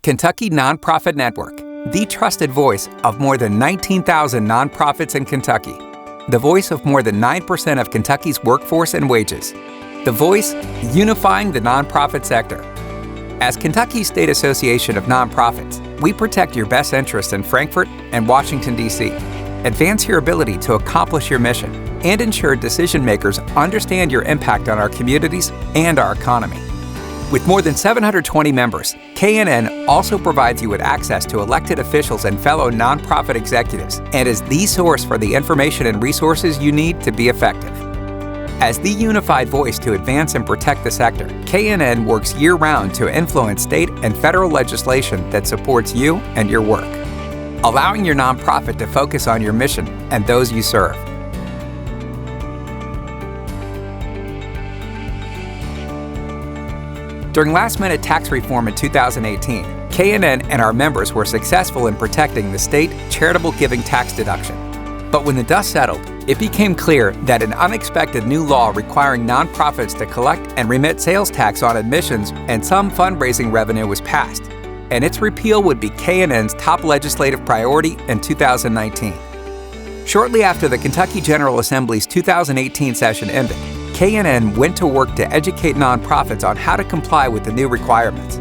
Kentucky Nonprofit Network, the trusted voice of more than 19,000 nonprofits in Kentucky. The voice of more than 9% of Kentucky's workforce and wages. The voice unifying the nonprofit sector. As Kentucky State Association of Nonprofits, we protect your best interests in Frankfort and Washington, D.C., advance your ability to accomplish your mission, and ensure decision makers understand your impact on our communities and our economy. With more than 720 members, KNN also provides you with access to elected officials and fellow nonprofit executives, and is the source for the information and resources you need to be effective. As the unified voice to advance and protect the sector, KNN works year-round to influence state and federal legislation that supports you and your work, allowing your nonprofit to focus on your mission and those you serve. During last-minute tax reform in 2018, KNN and our members were successful in protecting the state charitable giving tax deduction. But when the dust settled, it became clear that an unexpected new law requiring nonprofits to collect and remit sales tax on admissions and some fundraising revenue was passed, and its repeal would be KNN's top legislative priority in 2019. Shortly after the Kentucky General Assembly's 2018 session ended, KNN went to work to educate nonprofits on how to comply with the new requirements.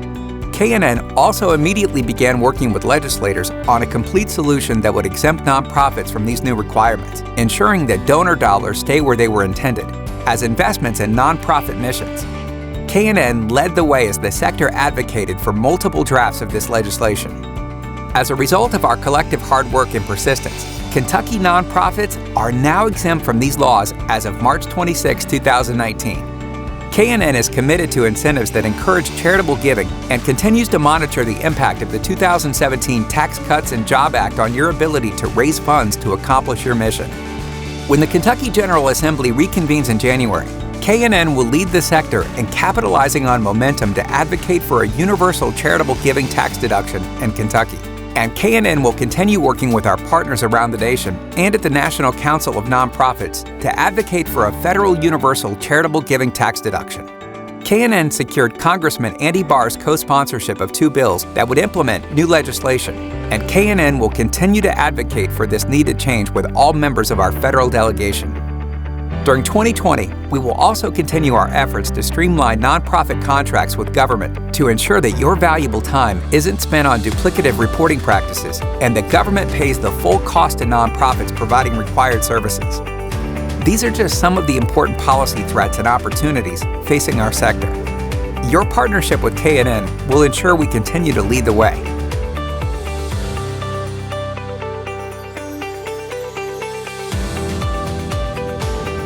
KNN also immediately began working with legislators on a complete solution that would exempt nonprofits from these new requirements, ensuring that donor dollars stay where they were intended, as investments in nonprofit missions. KNN led the way as the sector advocated for multiple drafts of this legislation. As a result of our collective hard work and persistence, Kentucky nonprofits are now exempt from these laws as of March 26, 2019. KNN is committed to incentives that encourage charitable giving and continues to monitor the impact of the 2017 Tax Cuts and Jobs Act on your ability to raise funds to accomplish your mission. When the Kentucky General Assembly reconvenes in January, KNN will lead the sector in capitalizing on momentum to advocate for a universal charitable giving tax deduction in Kentucky. And KNN will continue working with our partners around the nation and at the National Council of Nonprofits to advocate for a federal universal charitable giving tax deduction. KNN secured Congressman Andy Barr's co-sponsorship of 2 bills that would implement new legislation, and KNN will continue to advocate for this needed change with all members of our federal delegation. During 2020, we will also continue our efforts to streamline nonprofit contracts with government to ensure that your valuable time isn't spent on duplicative reporting practices and that government pays the full cost to nonprofits providing required services. These are just some of the important policy threats and opportunities facing our sector. Your partnership with KNN will ensure we continue to lead the way.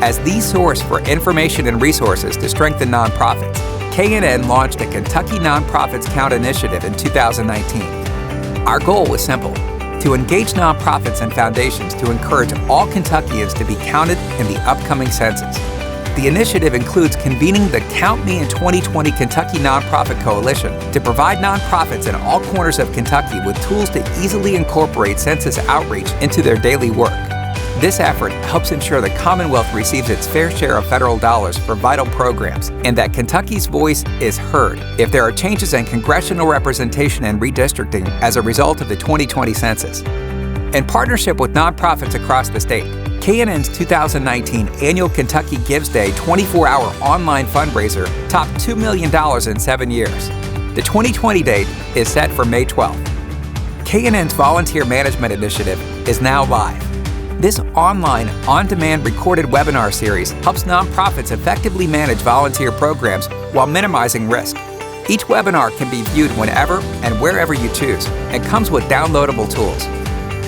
As the source for information and resources to strengthen nonprofits, KNN launched a Kentucky Nonprofits Count initiative in 2019. Our goal was simple: to engage nonprofits and foundations to encourage all Kentuckians to be counted in the upcoming census. The initiative includes convening the Count Me in 2020 Kentucky Nonprofit Coalition to provide nonprofits in all corners of Kentucky with tools to easily incorporate census outreach into their daily work. This effort helps ensure the Commonwealth receives its fair share of federal dollars for vital programs and that Kentucky's voice is heard if there are changes in congressional representation and redistricting as a result of the 2020 census. In partnership with nonprofits across the state, KNN's 2019 annual Kentucky Gives Day 24-hour online fundraiser topped $2 million in 7 years. The 2020 date is set for May 12th. KNN's Volunteer Management Initiative is now live. This online, on-demand recorded webinar series helps nonprofits effectively manage volunteer programs while minimizing risk. Each webinar can be viewed whenever and wherever you choose and comes with downloadable tools.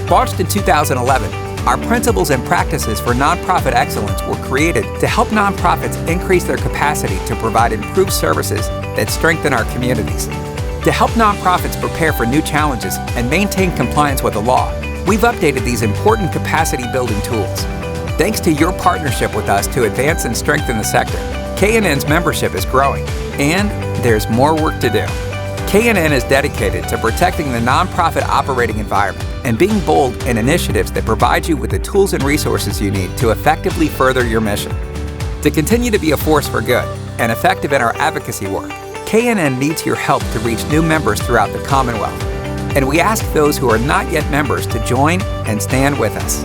Launched in 2011, our principles and practices for nonprofit excellence were created to help nonprofits increase their capacity to provide improved services that strengthen our communities. To help nonprofits prepare for new challenges and maintain compliance with the law, we've updated these important capacity-building tools. Thanks to your partnership with us to advance and strengthen the sector, KNN's membership is growing, and there's more work to do. KNN is dedicated to protecting the nonprofit operating environment and being bold in initiatives that provide you with the tools and resources you need to effectively further your mission. To continue to be a force for good and effective in our advocacy work, KNN needs your help to reach new members throughout the Commonwealth, and we ask those who are not yet members to join and stand with us.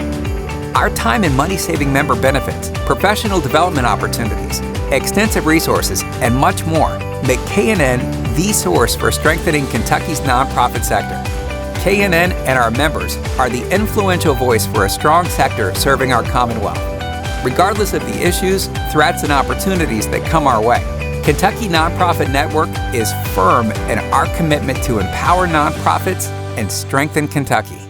Our time and money-saving member benefits, professional development opportunities, extensive resources, and much more make KNN the source for strengthening Kentucky's nonprofit sector. KNN and our members are the influential voice for a strong sector serving our Commonwealth. Regardless of the issues, threats, and opportunities that come our way, Kentucky Nonprofit Network is firm in our commitment to empower nonprofits and strengthen Kentucky.